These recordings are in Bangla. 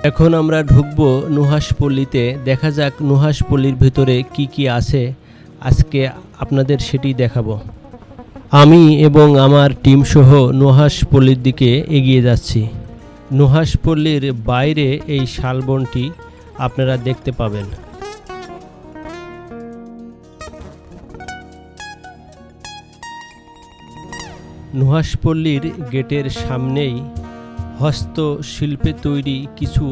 এখন আমরা ঢুকবো নুহাশপল্লীতে। দেখা যাক নুহাশপল্লীর ভিতরে কি কি আছে, আজকে আপনাদের সেটি দেখাবো। আমি এবং আমার টিম সহ নুহাশপল্লীর দিকে এগিয়ে যাচ্ছি। নুহাশপল্লীর বাইরে এই শালবনটি আপনারা দেখতে পাবেন। নুহাশপল্লীর গেটের সামনেই হস্তশিল্পে তৈরি কিছু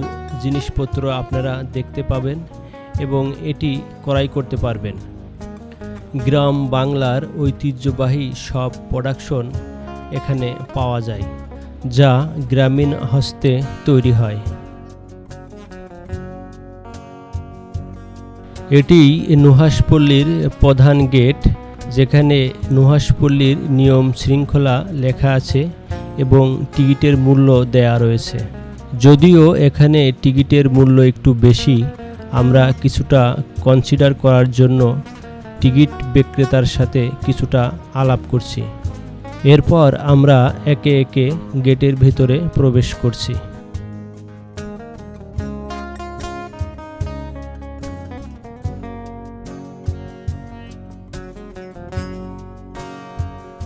জিনিসপত্র আপনারা দেখতে পাবেন এবং এটি ক্রয় করতে পারবেন। গ্রাম বাংলার ঐতিহ্যবাহী সব প্রোডাকশন এখানে পাওয়া যায়, যা গ্রামীণ হস্তে তৈরি হয়। এটি নুহাশপল্লীর প্রধান গেট, যেখানে নুহাশপল্লীর নিয়ম শৃঙ্খলা লেখা আছে এবং টিকিটের মূল্য দেয়া রয়েছে। যদিও এখানে টিকিটের মূল্য একটু বেশি, আমরা কিছুটা কনসিডার করার জন্য টিকিট বিক্রেতার সাথে কিছুটা আলাপ করছি। এরপর আমরা একে একে গেটের ভিতরে প্রবেশ করছি।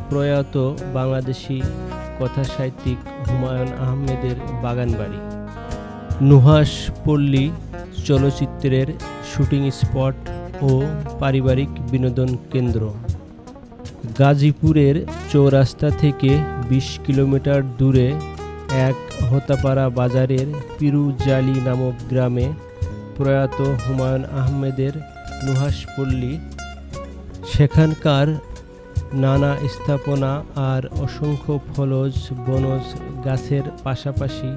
প্রয়াত বাংলাদেশি কথা সাহিত্যিক হুমায়ুন আহমেদের বাগানবাড়ি। নুহাশপল্লী চলচ্চিত্রের শুটিং স্পট ও পারিবারিক বিনোদন কেন্দ্র। গাজীপুরের চৌরাস্তা থেকে ২০ কিলোমিটার দূরে এক হোতাপাড়া বাজারের পিরুজালি নামক গ্রামে প্রয়াত হুমায়ুন আহমেদের নুহাশপল্লী। সেখানকার নানা স্থাপনা আর অসংখ্য ফলজ বনজ গাছের পাশাপাশি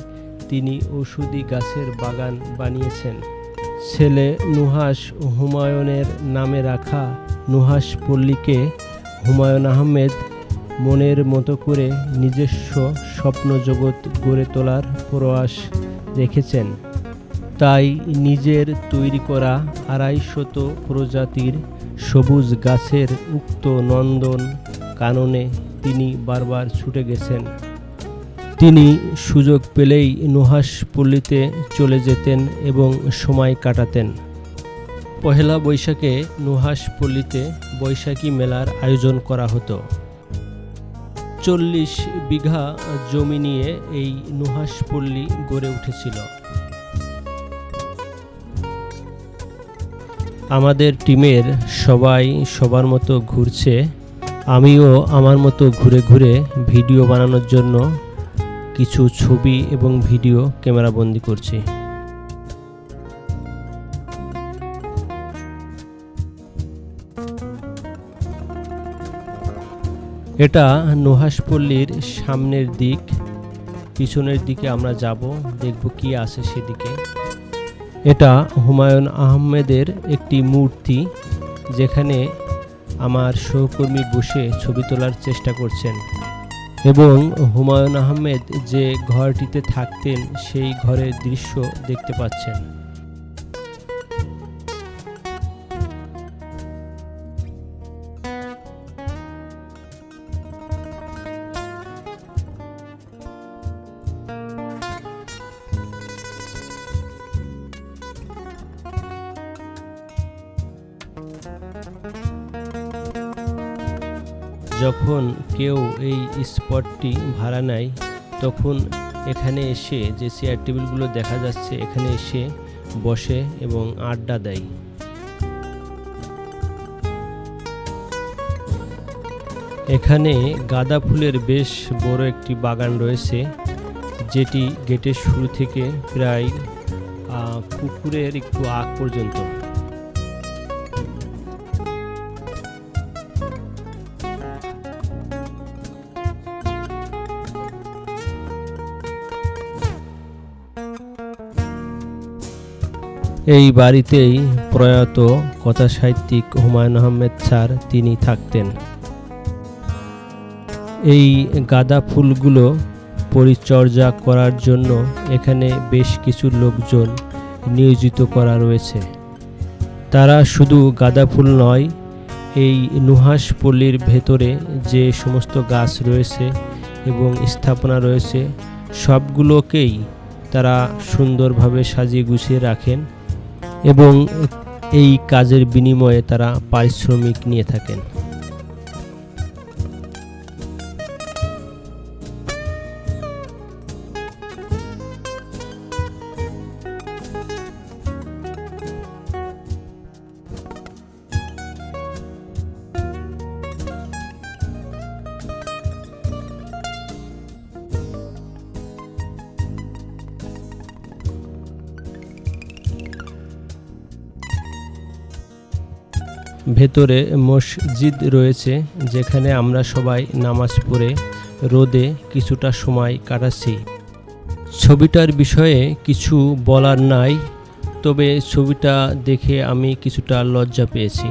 তিনি ঔষধি গাছের বাগান বানিয়েছেন। ছেলে নুহাশ হুমায়ুনের নামে রাখা নুহাশপল্লীকে হুমায়ুন আহমেদ মনের মতো করে নিজস্ব স্বপ্ন জগৎ গড়ে তোলার প্রয়াস রেখেছেন। তাই নিজের তৈরি করা ২৫০ প্রজাতির সবুজ গাছের উক্ত নন্দন কাননে তিনি বারবার ছুটে গেছেন। তিনি সুযোগ পেলেই নুহাশপল্লীতে চলে যেতেন এবং সময় কাটাতেন। পহেলা বৈশাখে নুহাশপল্লীতে বৈশাখী মেলার আয়োজন করা হতো। ৪০ বিঘা জমি নিয়ে এই নুহাশপল্লী গড়ে উঠেছিল। আমাদের টিমের সবাই সবার মতো ঘুরছে, আমিও আমার মতো ঘুরে ঘুরে ভিডিও বানানোর জন্য কিছু ছবি এবং ভিডিও ক্যামেরাবন্দি করছি। এটা নুহাশপল্লীর সামনের দিক। পিছনের দিকে আমরা যাব, দেখব কি আছে সেদিকে। এটা হুমায়ুন আহমেদের একটি মূর্তি, যেখানে আমার সহকর্মী বসে ছবি তোলার চেষ্টা করছেন এবং হুমায়ুন আহমেদ যে ঘরটিতে থাকতেন সেই ঘরের দৃশ্য দেখতে পাচ্ছেন। যখন কেউ এই স্পটটি ভাড়া নেয়, তখন এখানে এসে যে চেয়ার টেবিলগুলো দেখা যাচ্ছে, এখানে এসে বসে এবং আড্ডা দেয়। এখানে গাঁদা ফুলের বেশ বড় একটি বাগান রয়েছে, যেটি গেটের শুরু থেকে প্রায় পুকুরের একটু আগ পর্যন্ত। এই বাড়িতেই প্রয়াত কথা সাহিত্যিক হুমায়ুন আহমেদ স্যার তিনি থাকতেন। এই গাঁদা ফুলগুলো পরিচর্যা করার জন্য এখানে বেশ কিছু লোকজন নিয়োজিত করা রয়েছে। তারা শুধু গাঁদা ফুল নয়, এই নুহাশপল্লীর ভেতরে যে সমস্ত গাছ রয়েছে এবং স্থাপনা রয়েছে সবগুলোকেই তারা সুন্দরভাবে সাজিয়ে গুছিয়ে রাখেন এবং এই কাজের বিনিময়ে তারা পারিশ্রমিক নিয়ে থাকেন। ভেতরে মসজিদ রয়েছে, যেখানে আমরা সবাই নামাজ পড়ে রোদে কিছুটা সময় কাটাচ্ছি। ছবিটার বিষয়ে কিছু বলার নাই, তবে ছবিটা দেখে আমি কিছুটা লজ্জা পেয়েছি।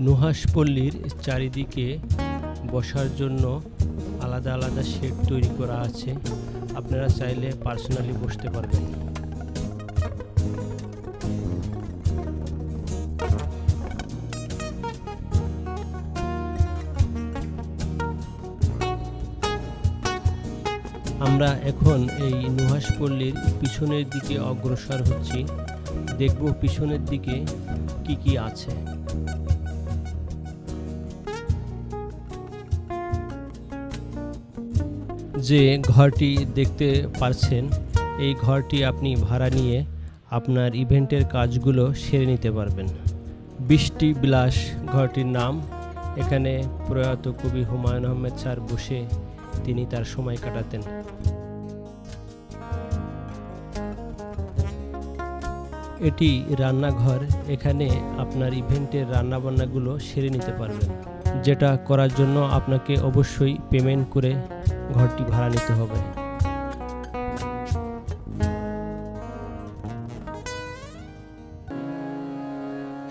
নুহাশপল্লীর চারিদিকে বসার জন্য আলাদা আলাদা শেড তৈরি করা আছে, আপনারা চাইলে পার্সোনালি বসতে পারবেন। আমরা এখন এই নুহাশপল্লীর পিছনের দিকে অগ্রসর হচ্ছি, দেখব পিছনের দিকে কি কি আছে। যে ঘরটি দেখতে পাচ্ছেন, এই ঘরটি আপনি ভাড়া নিয়ে আপনার ইভেন্টের কাজগুলো সেরে নিতে পারবেন। বৃষ্টি বিলাস ঘরটির নাম। এখানে প্রয়াত কবি হুমায়ুন আহমেদ স্যার বসে তিনি তার সময় কাটাতেন। এটি রান্নাঘর, এখানে আপনার ইভেন্টের রান্নাবান্নাগুলো সেরে নিতে পারবেন, যেটা করার জন্য আপনাকে অবশ্যই পেমেন্ট করে ঘরটি ভাড়া নিতে হবে।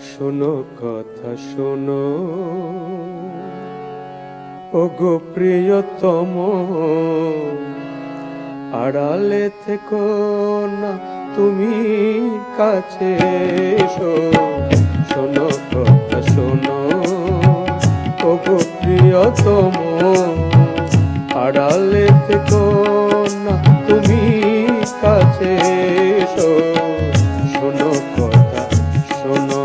শোনো কথা শোনো ওগো প্রিয়তম, আড়ালে থেকো না তুমি কাছে এসো। শোনো কথা শোনো ওগো প্রিয়তম, আড়ালে থেকো না তুমি কাছে এসো। শোনো কথা শোনো।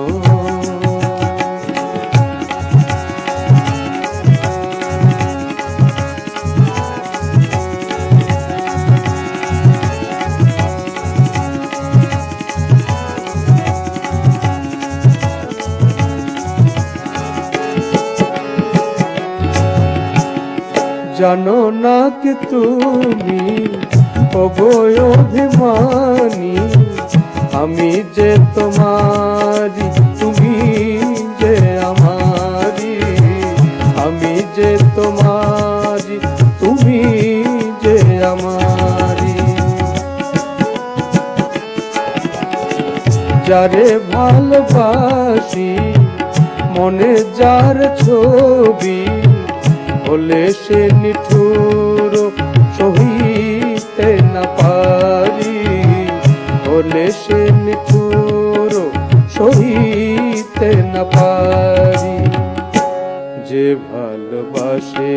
জানো না কি তুমি অভিমানী, আমি যে তোমারি তুমি যে আমারি, আমি যে তোমারি তুমি যে আমারি। যারে ভালোবাসি মনে যার ছবি, বলে সে নিঠুর সহিতে না পারি, বলে সে নিঠুর সহিতে না পারি। যে ভালোবাসে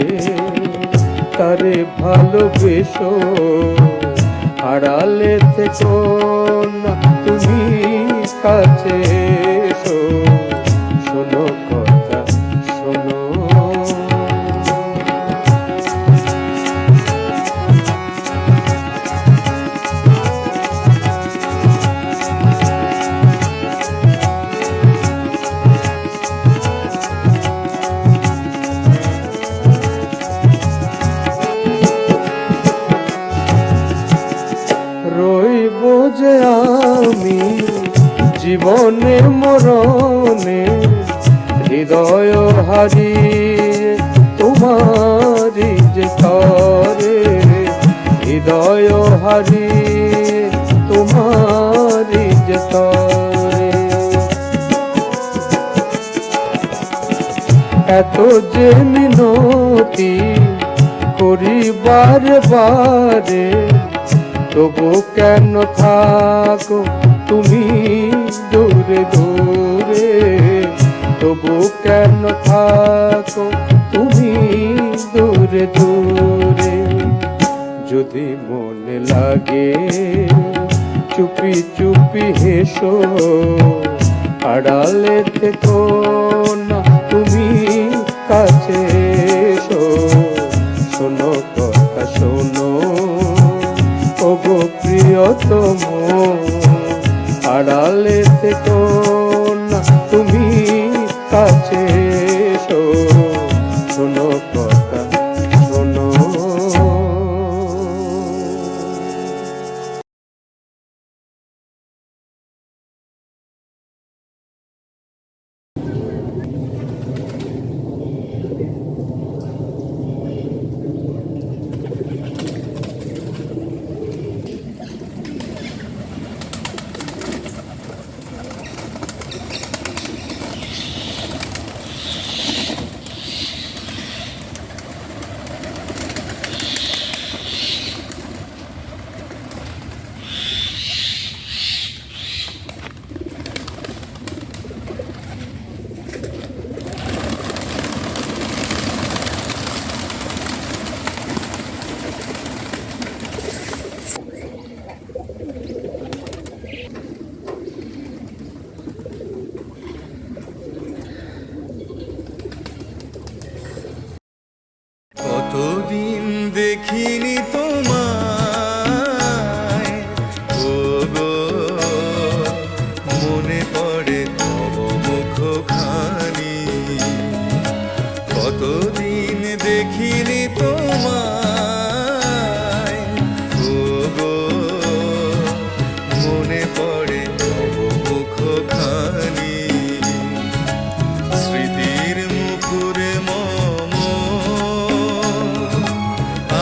তারে ভালোবেসো, আড়ালে থেকো না তুমি কাছে এসো। শোনো কথা শোনো। রইব যে আমি জীবনে মরণে হৃদয় হারিয়ে তোমারি যে তরে, হৃদয় হারিয়ে তোমারি যে তরে। এত যে মিনতি করি বারে বারে, তবু কেন থাকো তুমি দূরে দূরে, তবু কেন থাকো তুমি দূরে দূরে। যদি মনে লাগে চুপি চুপি হেসো, আড়ালে থেকো না তুমি কাছে এসো। শোনো কথা শোনো ওগো প্রিয়তম, আড়ালে থেকো না তুমি কাছে এসো। শোনো কথা শোনো। কতদিন দেখিনি তোমায়, ওগো মনে পড়ে তব মুখখানি। কতদিন দেখিনি তোমায়, ওগো মনে পড়ে তব মুখখানি। স্মৃতির মুখরে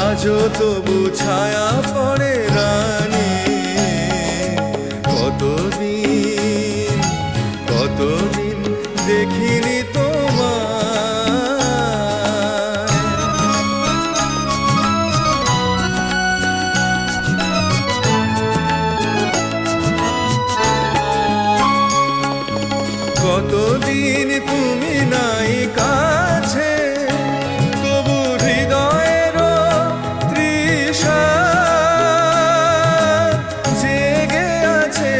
আজও তবু ছায়া পড়ে রানী। কতদিন কতদিন দেখিনি তোমায়। কতদিন তুমি নাই কাছে, তবু হৃদয়ের তৃষা জেগে আছে।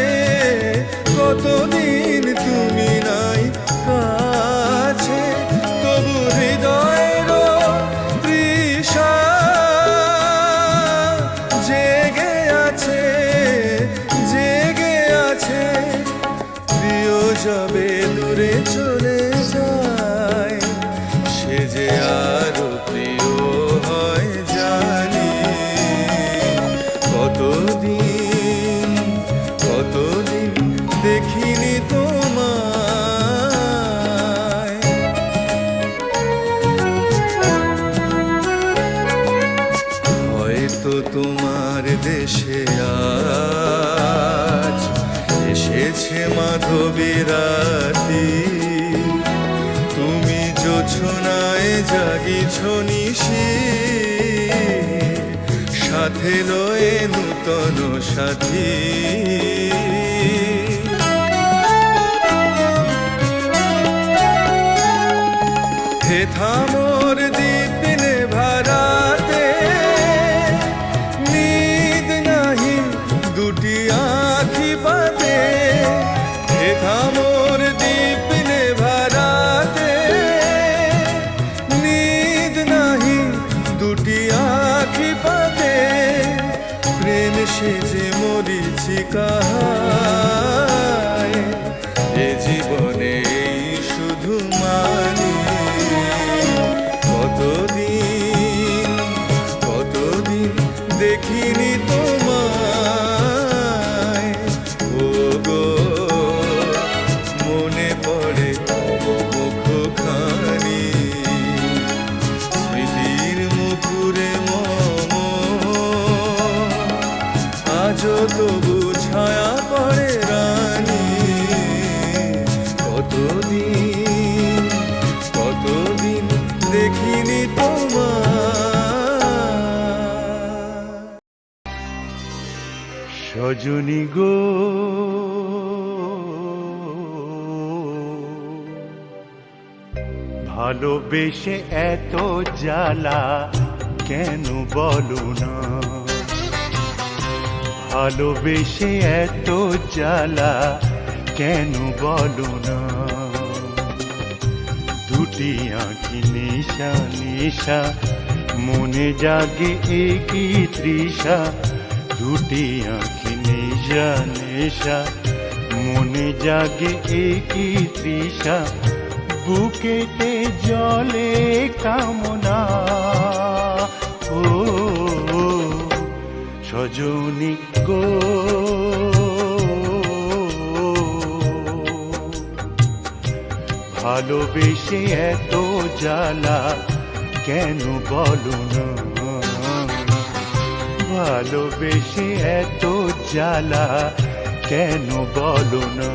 কতদিন তুমি নাই কাছে, তবু হৃদয়ের তৃষা জেগে আছে, জেগে আছে। প্রিয় যাবে দূরে চলে যায়, সে যে আরো প্রিয় হয় জানি। কতদিন কতদিন দেখিনি তোমায়। হয়তো তোমার দেশে আজ এসেছে মাধবী রাতি। তুমি জোছনায় জাগিছ নিশি, সাথে লয়ে নূতন সাথী। হে থামর দিনে ভারাতে, নিদ নাহি দুটি আখি পাতে। হে থামর দিনে ভারাতে, নিদ নাহি দুটি আখি পাতে। প্রেম সেজে মরিচিকা, এ জীবনে শুধু মানি। কতদিন কতদিন দেখিনি তোমায়, ওগো মনে পড়ে তব মুখ সজনী গো ভালোবেসে এত জ্বালা কেন বলো না, ভালোবেসে এত জ্বালা কেন বলো না। দুটি আঁখি নেশা নেশা মনে জাগে একই তৃষা, দুটি আঁখি নেশা নেশা মনে জাগে একই তৃষা, বুকেতে জলে কামনা। ও সজনী গো ভালোবেসে এত জ্বালা কেন বলো না, ভালোবেসে এত জ্বালা কেন বলো না।